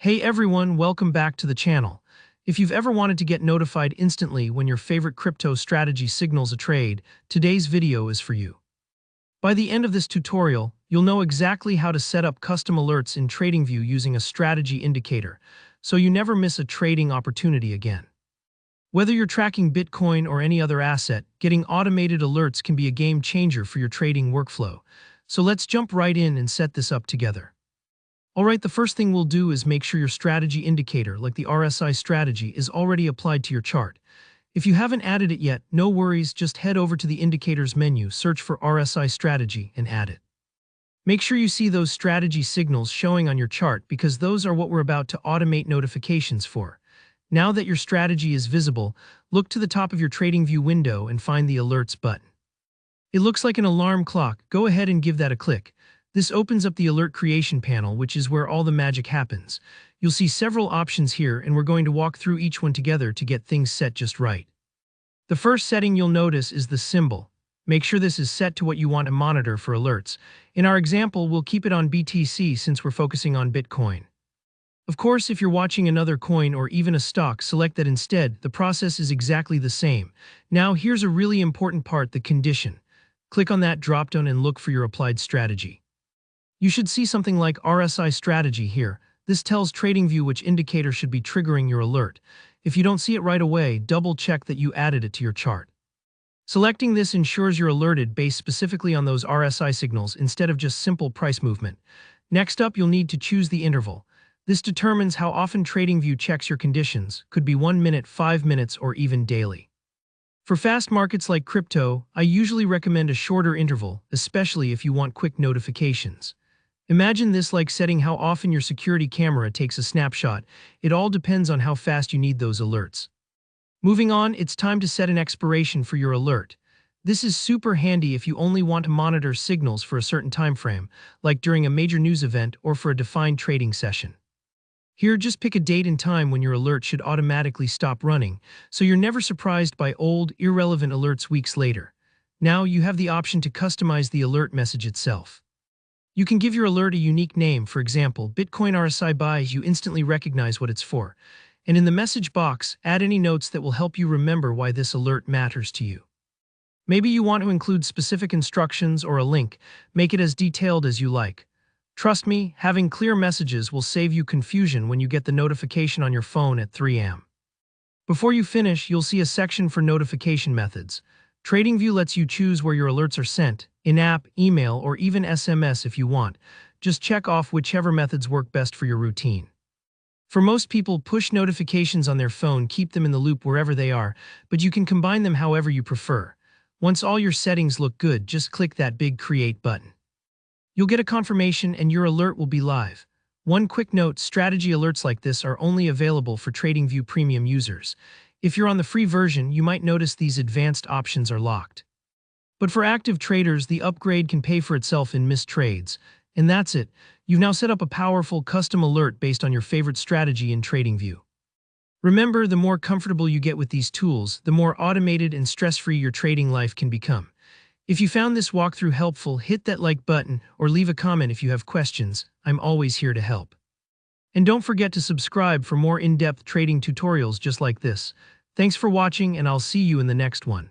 Hey everyone, welcome back to the channel. If you've ever wanted to get notified instantly when your favorite crypto strategy signals a trade, today's video is for you. By the end of this tutorial, you'll know exactly how to set up custom alerts in TradingView using a strategy indicator, so you never miss a trading opportunity again. Whether you're tracking Bitcoin or any other asset, getting automated alerts can be a game changer for your trading workflow. So let's jump right in and set this up together. Alright, the first thing we'll do is make sure your strategy indicator, like the RSI strategy, is already applied to your chart. If you haven't added it yet, no worries, just head over to the Indicators menu, search for RSI strategy, and add it. Make sure you see those strategy signals showing on your chart because those are what we're about to automate notifications for. Now that your strategy is visible, look to the top of your TradingView window and find the Alerts button. It looks like an alarm clock. Go ahead and give that a click. This opens up the alert creation panel, which is where all the magic happens. You'll see several options here, and we're going to walk through each one together to get things set just right. The first setting you'll notice is the symbol. Make sure this is set to what you want to monitor for alerts. In our example, we'll keep it on BTC since we're focusing on Bitcoin. Of course, if you're watching another coin or even a stock, select that instead. The process is exactly the same. Now, here's a really important part, the condition. Click on that dropdown and look for your applied strategy. You should see something like RSI strategy here. This tells TradingView which indicator should be triggering your alert. If you don't see it right away, double-check that you added it to your chart. Selecting this ensures you're alerted based specifically on those RSI signals instead of just simple price movement. Next up, you'll need to choose the interval. This determines how often TradingView checks your conditions, could be 1 minute, 5 minutes, or even daily. For fast markets like crypto, I usually recommend a shorter interval, especially if you want quick notifications. Imagine this like setting how often your security camera takes a snapshot. It all depends on how fast you need those alerts. Moving on, it's time to set an expiration for your alert. This is super handy if you only want to monitor signals for a certain time frame, like during a major news event or for a defined trading session. Here, just pick a date and time when your alert should automatically stop running, so you're never surprised by old, irrelevant alerts weeks later. Now you have the option to customize the alert message itself. You can give your alert a unique name, for example, Bitcoin RSI buys. You instantly recognize what it's for. And in the message box, add any notes that will help you remember why this alert matters to you. Maybe you want to include specific instructions or a link. Make it as detailed as you like. Trust me, having clear messages will save you confusion when you get the notification on your phone at 3 a.m. Before you finish, you'll see a section for notification methods. TradingView lets you choose where your alerts are sent, in-app, email, or even SMS if you want. Just check off whichever methods work best for your routine. For most people, push notifications on their phone keep them in the loop wherever they are, but you can combine them however you prefer. Once all your settings look good, just click that big Create button. You'll get a confirmation and your alert will be live. One quick note, strategy alerts like this are only available for TradingView Premium users. If you're on the free version, you might notice these advanced options are locked. But for active traders, the upgrade can pay for itself in missed trades. And that's it. You've now set up a powerful custom alert based on your favorite strategy in TradingView. Remember, the more comfortable you get with these tools, the more automated and stress-free your trading life can become. If you found this walkthrough helpful, hit that like button or leave a comment if you have questions. I'm always here to help. And don't forget to subscribe for more in-depth trading tutorials just like this. Thanks for watching, and I'll see you in the next one.